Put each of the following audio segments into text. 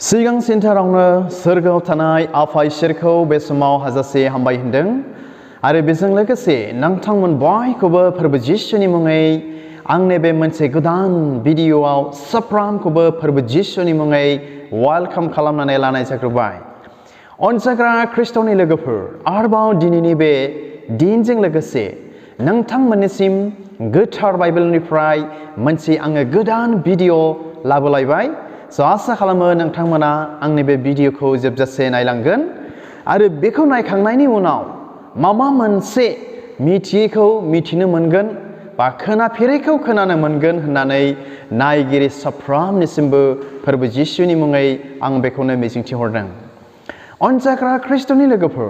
सिगां सेन्टारावनो सोरगोआव थानाय आफा इसोरखौ बे समाव हाजासे हामबाय होनदों आरो बेजों लोगोसे नोंथांमोन बयखौबो फोरबो जिसुनि मुङै आंनि बे मोनसे गोदान भिडिअआव साफ्रोमखौबो फोरबो जिसुनि मुङै वेलकाम खालामनानै लानाय जाग्रोबाय। अनजाग्रा ख्रिस्ट'नि लोगोफोर, आरोबाव दिनैनि बे दिनजों लोगोसे नोंथांमोननिसिम गोथार बाइबेलनिफ्राय मोनसे आङो गोदान भिडिअ लाबोलायबाय। आसा खालामो नोंथांमोना आंनि बे भिडिअखौ जोबजासे नायलांगोन आरो बेखौ नायखांनायनि उनाव माबा मोनसे मिथियैखौ मिथिनो मोनगोन बा खोनाफेरैखौ खोनानो मोनगोन होननानै नायगिरि साफ्रोमनिसिमबो फोरबो जिसुनि मुङै आं बेखौनो मिजिंथिहरदों। अनजाग्रा ख्रिस्ट'नि लोगोफोर,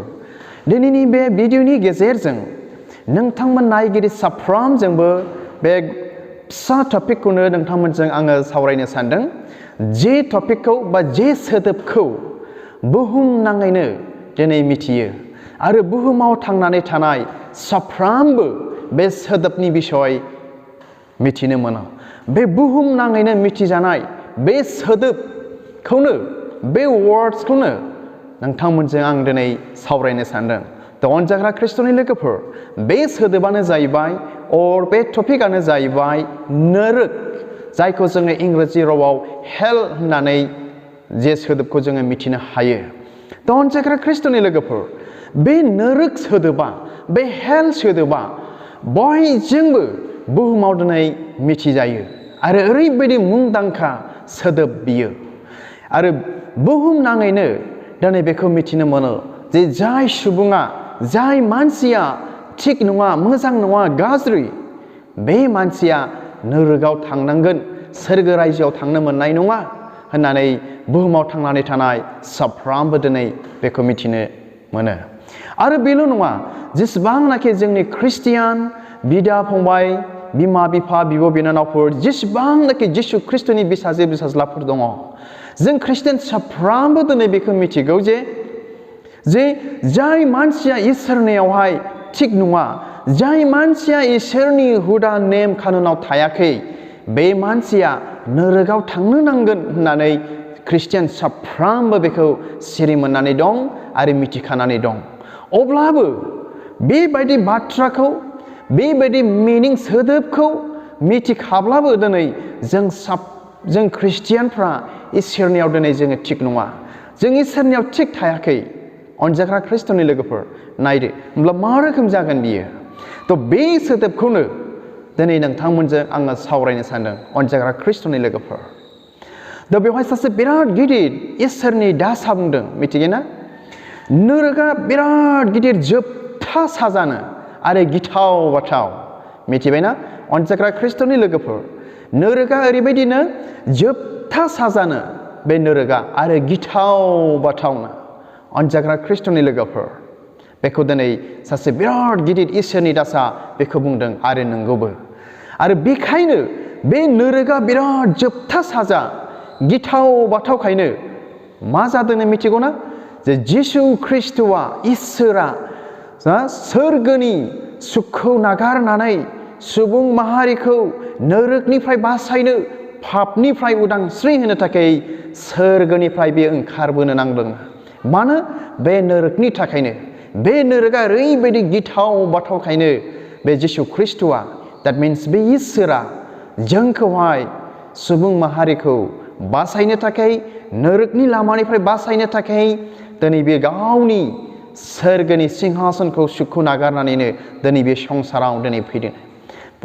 दिनैनि बे भिडिअनि गेजेरजों नोंथांमोन नायगिरि साफ्रोमजोंबो बे फिसा टपिकखौनो नोंथांमोनजों आङो सावरायनो सानदों। जे टपिकखौ बा जे सोदोबखौ बुहुम नाङैनो दिनै मिथियो आरो बुहुमाव थांनानै थानाय साफ्रोमबो बे सोदोबनि बिसय मिथिनो मोनो। बे बुहुम नाङैनो मिथिजानाय बे सोदोबखौनो, बे वर्ड्सखौनो नोंथांमोनजों आं दिनै सावरायनो सानदों। अनजाग्रा ख्रिस्ट'नि लोगोफोर, बे सोदोबानो जाहैबाय बे टपिकआनो जाहैबाय नरक, जायखौ जोङो इंराजि रावाव हेल होननानै जे सोदोबखौ जोङो मिथिनो हायो। अनजाग्रा ख्रिस्ट'नि लोगोफोर, बे नरक सोदोबा, बे हेल सोदोबा बयजोंबो बुहुमाव दिनै मिथिजायो आरो ओरैबायदि मुंदांखा सोदोब बियो आरो बुहुम नाङैनो दिनै बेखौ मिथिनो मोनो जे जाय सुबुङा, जाय मानसिया थिग नङा, मोजां नङा, गाज्रि, बे मानसिया नरकआव थांनांगोन, सोरगो रायजोआव थांनो मोननाय नङा होननानै बुहुमाव थांनानै थानाय साफ्रोमबो दिनै बेखौ मिथिनो मोनो। आरो बेल' नङा, जेसेबांनाखि जोंनि ख्रिस्टियान बिदा फंबाय, बिमा बिफा, बिब' बिनानावफोर, जेसेबांनाखि जिसु ख्रिस्ट'नि बिसाजो बिसाज्लाफोर दङ, जों ख्रिस्टियान साफ्रोमबो दिनै बेखौ मिथिगौ जे जाय मानसिया इसोरनियावहाय थिग नङा, जाय मानसिया इसोरनि हुदा नेम कानुनाव थायाखै, बे मानसिया नरकआव थांनो नांगोन होननानै ख्रिस्टियान साफ्रोमबो बेखौ सिरि मोननानै दं आरो मिथिखानानै दं। अब्लाबो बेबायदि बाथ्राखौ, बेबायदि मिनिं सोदोबखौ मिथिखाब्लाबो दिनै जों ख्रिस्टियानफ्रा इसोरनियाव दिनै जोङो थिग नङा, जों इसोरनियाव थिग थायाखै। अनजाग्रा ख्रिस्ट'नि लोगोफोर, नायदो होमब्ला मा रोखोम जागोन बियो? बे सोदोबखौनो दिनै नोंथांमोनजों आङो सावरायनो सानदों। अनजाग्रा ख्रिस्ट'नि लोगोफोर, बेवहाय सासे बिराद गिदिर इसोरनि दासा बुंदों, मिथिगोना? नरकआ बिराद गिदिर जोबथा साजानो आरो गिथाव बाथाव, मिथिबायना? अनजाग्रा ख्रिस्ट'नि लोगोफोर, नरकआ ओरैबायदिनो जोबथा साजानो, बे नरकआ आरो गिथाव बाथावनो। अनजाग्रा ख्रिस्ट'नि लोगोफोर, बेखौ दिनै सासे बिराद गिदिर इसोरनि दासा बेखौ बुंदों आरो नंगौबो। आरो बेखायनो बे नरकआ बिराद जोबथा साजा, गिथाव बाथावखायनो मा जादों मिथिगौना? जे जिसु ख्रिस्ट'आ, इसोरा सोरगोनि सुखखौ नागारनानै सुबुं माहारिखौ नरकनिफ्राय बासायनो, पापनिफ्राय उदांस्रि होनो थाखाय सोरगोनिफ्राय बे ओंखारबोनो नांदों। मानो? बे नरकनि थाखायनो। बे नरकआ ओरैबायदि गिथाव बाथावखायनो बे जिसु ख्रिस्ट'आ, द्याट मिन्स बे इसोरा जोंखौहाय, सुबुं माहारिखौ बासायनो थाखाय, नरकनि लामानिफ्राय बासायनो थाखाय दिनै बे गावनि सोरगोनि सिंहासनखौ, सुखखौ नागारनानैनो दिनै बे संसाराव दिनै फैदों।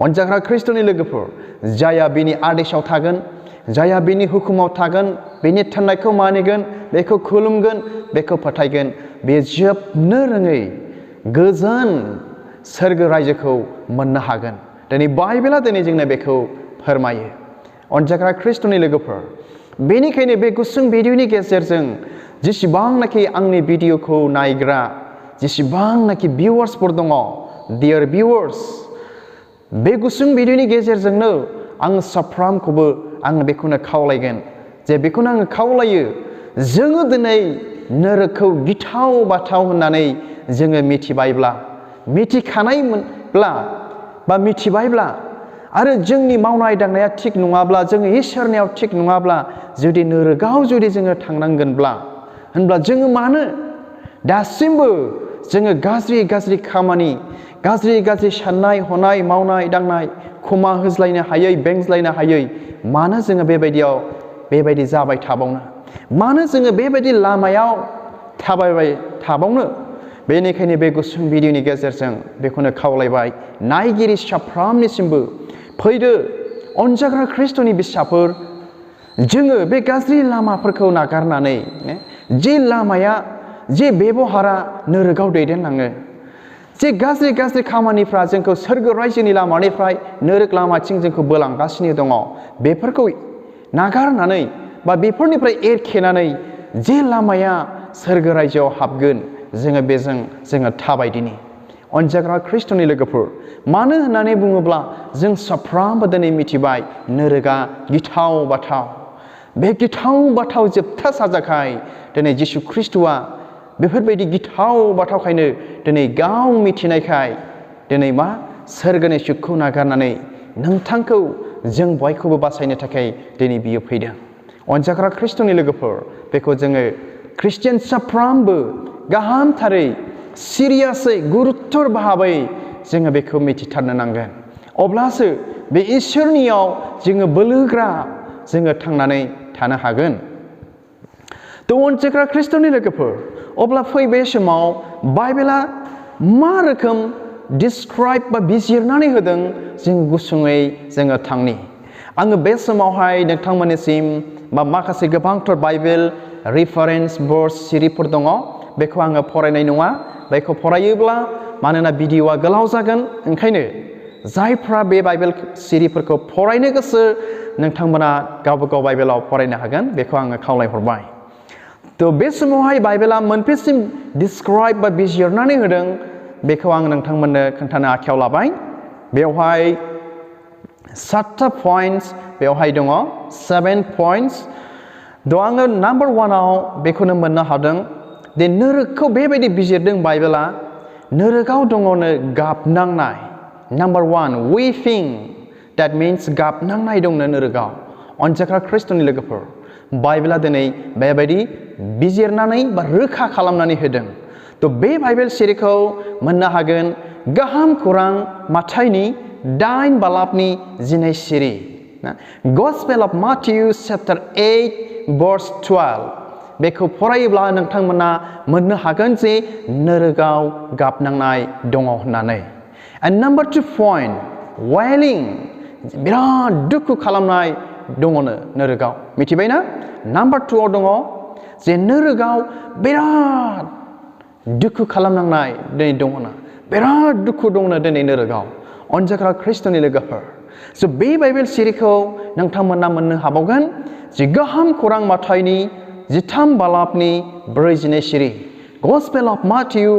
अनजाग्रा ख्रिस्ट'नि लोगोफोर, जायहा बिनि आदेशाव थागोन, जायहा बिनि हुकुमाव थागोन, बिनि थिननायखौ मानिगोन, बेखौ खुलुमगोन, बेखौ फोथायगोन, बे जोबनो रोङै गोजोन सोरगो रायजोखौ मोननो हागोन। दिनै बाइबेला दिनै जोंनो बेखौ फोरमायो। अनजाग्रा ख्रिस्ट'नि लोगोफोर, बेनिखायनो बे गुसुं भिडिअनि गेजेरजों जेसेबांनाखि आंनि भिडिअखौ नायग्रा, जेसेबांनाखि भिउवार्सफोर दङ, डियार भिउवार्स, बे गुसुं भिडिअनि गेजेरजोंनो आं साफ्रोमखौबो आं बेखौनो खावलायगोन, जे बेखौनो आङो खावलायो, जोङो दिनै नरकखौ गिथाव बाथाव होननानै जोङो मिथिबायब्ला, मिथिखानायमोनब्ला बा मिथिबायब्ला, आरो जोंनि मावनाय दांनाया थिग नङाब्ला जोङो इसोरनियाव थिग नङाब्ला जुदि नोरोगाव जुदि जोङो थांनांगोनब्ला होनब्ला जोङो मानो दासिमबो जोङो गाज्रि खामानि गाज्रि साननाय हनाय मावनाय दांनाय खोमा होज्लायनो हायै बेंज्लायनो हायै मानो जोङो बेबायदि जाबाय थाबावनो मानो जोङो बेबायदि लामायाव थाबायबाय थाबावनो बेनिखायनो बे गुसुं भिडिअनि गेजेरजों बेखौनो खावलायबाय नायगिरि साफ्रोमनिसिमबो फैदो अनजाग्रा ख्रिस्ट'नि बिसाफोर जोङो बे गाज्रि लामाफोरखौ नागारनानै जे लामाया जे बेबहारा नोरोगाव दैदेनलाङो जे गाज्रि खामानिफ्रा जोंखौ सोरगो रायजोनि लामानिफ्राय नोरोग लामाथिं जोंखौ बोलांगासिनो दङ बेफोरखौ नागारनानै बा बेफोरनिफ्राय एरखेनानै जे लामाया सोरगो रायजोआव हाबगोन जोङो बेजों जोङो थाबायदिनि अनजाग्रा ख्रिस्ट'नि लोगोफोर मानो होननानै बुङोब्ला जों साफ्रोमबो दिनै मिथिबाय नोरोगा गिथाव बाथाव बे गिथाव बाथाव जोबथा साजाखाय दिनै जिसु ख्रिस्ट'आ बेफोरबायदि गिथाव बाथावखायनो दिनै गाव मिथिनायखाय दिनै मा सोरगोनि सुखखौ नागारनानै नोंथांखौ जों बयखौबो बासायनो थाखाय दिनै बियो फैदों अनजाग्रा ख्रिस्ट'नि लोगोफोर बेखौ जोङो ख्रिस्टियान साफ्रोमबो गाहामथारै सिरियासै गुरुत्तर भाबै जोङो बेखौ मिथिथारनो नांगोन अब्लासो बे इसोरनियाव जोङो बोलोग्रा जोङो थांनानै थानो हागोन अनजाग्रा ख्रिस्ट'नि लोगोफोर अब्ला फैबे समाव बाइबेला मा रोखोम डिसक्राइब बा बिजिरनानै होदों जों गुसुङै जोङो थांनि आङो बे समावहाय नोंथांमोननिसिम बा माखासे गोबांथार बाइबेल रेफारेन्स वर्स सिरिफोर दङ बेखौ आङो फरायनाय नङा बेखौ फरायोब्ला मानोना भिडिअआ गोलाव जागोन ओंखायनो जायफ्रा बे बाइबेल सिरिफोरखौ फरायनो गोसो नोंथांमोना गावबा गाव बाइबेलाव फरायनो हागोन बेखौ आङो खावलायहरबाय बे समावहाय बाइबेला मोनबेसिम डिसक्राइब बा बिजिरनानै होदों बेखौ आं नोंथांमोननो खोन्थानो आखायाव लाबाय बेवहाय 7 पइन्ट्स बेवहाय दङ 7 पइन्ट्स आङो नाम्बार 1आव बेखौनो मोननो हादों दे नोरोगखौ बेबायदि बिजिरदों बाइबेला नोरोगाव दङनो गाबनांनाय नाम्बार 1 weeping that means गाबनांनाय दंनो नोरोगाव अनजाग्रा ख्रिस्ट'नि लोगोफोर बाइबेला दिनै बेबायदि बिजिरनानै बा रोखा खालामनानै होदों बे बाइबेल सिरिखौ मोननो हागोन गाहाम खौरां माथाइनि 8 बालाबनि 12 सिरि Gospel of Matthew chapter 8 verse 12 बेखौ फरायोब्ला नोंथांमोना मोननो हागोन जे नोरोगाव गाबनांनाय दङ होननानै and number 2 point wailing बिराद दुखु खालामनाय दङनो नोरोगाव मिथिबायना नाम्बार 2 आव दङ जे नोरोगाव बिराद दुखु खालामनांनाय दिनै दङना बिराद दुखु दङनो दिनै नोरोगाव अनजाग्रा ख्रिस्ट'नि लोगोफोर बे बाइबेल सिरिखौ नोंथांमोना मोननो हाबावगोन जे गाहाम खौरां माथाइनि 13 बालाबनि 42 सिरि Gospel of Matthew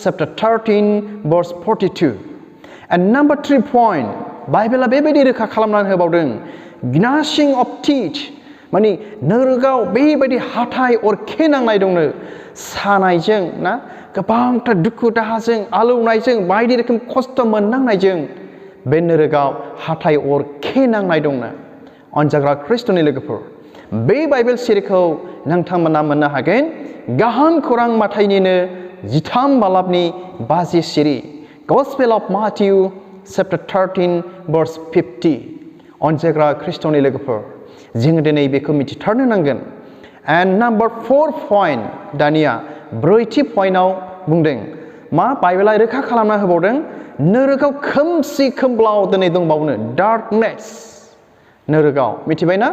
chapter 13 verse 42 and number 3 point बाइबेला बेबायदि रोखा खालामनानै होबावदों gnashing of teeth माने नोरोगाव बेबायदि हाथाय अरखे नांनाय दंनो सानायजों ना गोबांथार दुखु दाहाजों आलौनायजों बायदि रोखोम खस्थ' मोननांनायजों बे नोरोगाव हाथाय अरखे नांनाय दंनो अनजाग्रा ख्रिस्ट'नि लोगोफोर बे बाइबेल सिरिखौ नोंथांमोना मोननो हागोन गाहाम खौरां माथाइनिनो 13 बालाबनि 50 सिरि Gospel of Matthew chapter 13 verse 50 अनजाग्रा ख्रिस्ट'नि लोगोफोर जोङो दिनै बेखौ मिथिथारनो नांगोन and number 4 point दानिया 4थि पइन्टआव बुंदों मा बाइबेला रोखा खालामना होबावदों नोरोगाव खोमसि खोमब्लाव दिनै दंबावनो darkness नोरोगाव मिथिबायना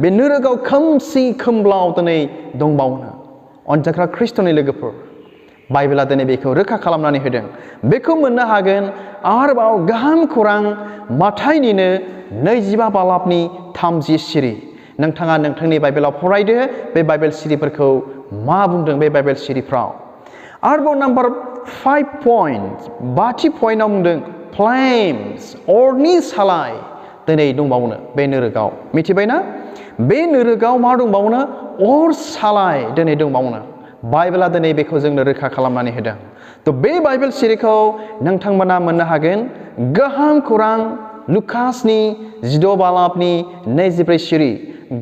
बे नोरोगाव खोमसि खोमब्लाव दिनै दंबावनो अनजाग्रा ख्रिस्ट'नि लोगोफोर बाइबेला दिनै बेखौ रोखा खालामनानै होदों बेखौ मोननो हागोन आरोबाव गाहाम खौरां माथाइनिनो 25 बालाबनि 30 सिरि नोंथाङा नोंथांनि बाइबेलाव फरायदो बे बाइबेल सिरिफोरखौ मा बुंदों बे बाइबेल सिरिफ्राव आरोबाव नाम्बार 5 पइन्ट 5थि पइन्टआव बुंदों फ्लेम्स अरनि सालाय दिनै दंबावनो बे नोरोगाव मिथिबायना बे नोरोगाव मा दंबावनो अर सालाय दिनै दंबावनो बाइबेला दिनै बेखौ जोंनो रोखा खालामनानै होदों बे बाइबेल सिरिखौ नोंथांमोना मोननो हागोन गाहाम खौरां लुकासनि 16 बालाबनि 24 सिरि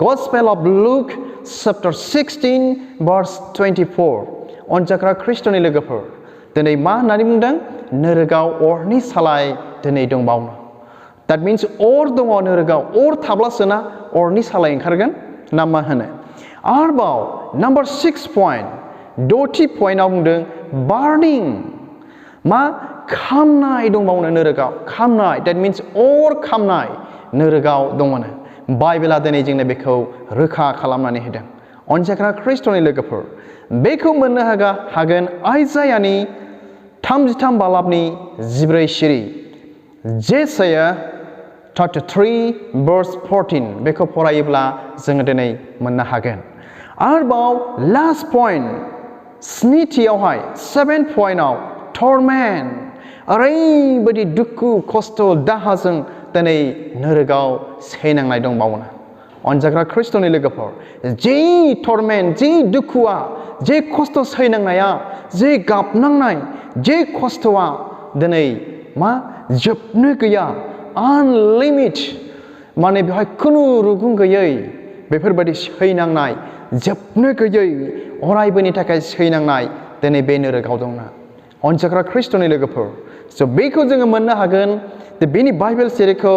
Gospel of Luke chapter 16 verse 24 अनजाग्रा ख्रिस्ट'नि लोगोफोर दिनै मा होननानै बुंदों नोरोगाव अरनि सालाय दिनै दंबावो That means अर दङ नोरोगाव अर थाब्लासो ना अरनि सालाय ओंखारगोन ना मा होनो आरोबाव number 6 point द'थि पइन्टआव बुंदों burning मा खामनाय दंबावनो नोरोगाव खामनाय That means अर खामनाय नोरोगाव दङनो बाइबेला दिनै जोंनो बेखौ रोखा खालामनानै होदों अनजाग्रा ख्रिस्ट'नि लोगोफोर बेखौ मोननो हागोन आइजायानि 33 बालाबनि 14 सिरि जेसाया 33 verse 14 बेखौ फरायोब्ला जोङो दिनै मोननो हागोन आरोबाव लास्ट पइन्ट स्निथियावहाय 7 पइन्टआव torment ओरैबायदि दुखु खस्थ' दाहाजों दिनै नोरोगाव सैनांनाय दंबावो अनजाग्रा ख्रिस्ट'नि लोगोफोर जे torment जे दुखुआ जे खस्थ' सैनांनाया जे गाबनांनाय जे खस्थ'आ दिनै मा जोबनो गैया unlimited माने बेवहाय खुनु रुगुं गैयै बेफोरबायदि सैनांनाय जोबनो गैयै अरायबोनि थाखाय सैनांनाय दिनै बे नोरोगाव दंना अनजाग्रा ख्रिस्ट'नि लोगोफोर स' बेखौ जोङो मोननो हागोन बेनि बाइबेल सिरिखौ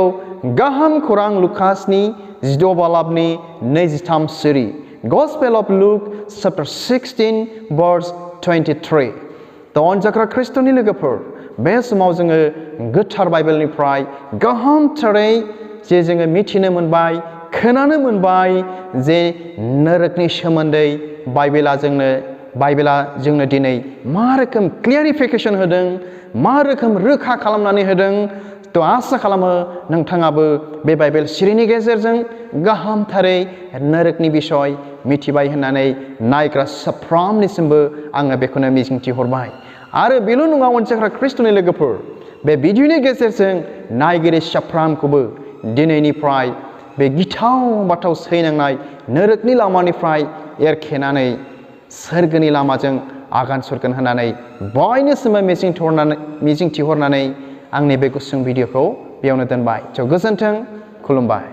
गाहाम खौरां लुकासनि 16 बालाबनि 23 सिरि Gospel of Luke chapter 16 verse 23 दा अनजाग्रा ख्रिस्ट'नि लोगोफोर बे समाव जोङो गोथार बाइबेलनिफ्राय गाहामथारै जे जोङो मिथिनो मोनबाय खोनानो मोनबाय जे नोरोगनि सोमोन्दै बाइबेला जोंनो दिनै मा रोखोम क्लियारिफिकेसन होदों मा रोखोम रोखा खालामनानै होदों थ' आसा खालामो नोंथाङाबो बे बाइबेल सिरिनि गेजेरजों गाहामथारै नोरोगनि बिसय मिथिबाय होननानै नायग्रा साफ्रोमनिसिमबो आङो बेखौनो मिजिंथिहरबाय आरो बेल' नङा अनजाग्रा ख्रिस्ट'नि लोगोफोर बे भिडिअनि गेजेरजों नायगिरि साफ्रोमखौबो दिनैनिफ्राय बे गिथाव बाथाव सैनांनाय नोरोगनि लामानिफ्राय एरखेनानै सोरगोनि लामाजों आगान सुरगोन होननानै बयनिसिमबो मिजिंथिहरनानै आंनि बे गुसुं भिडिअखौ बेयावनो दोनबाय स' गोजोन्थों खुलुमबाय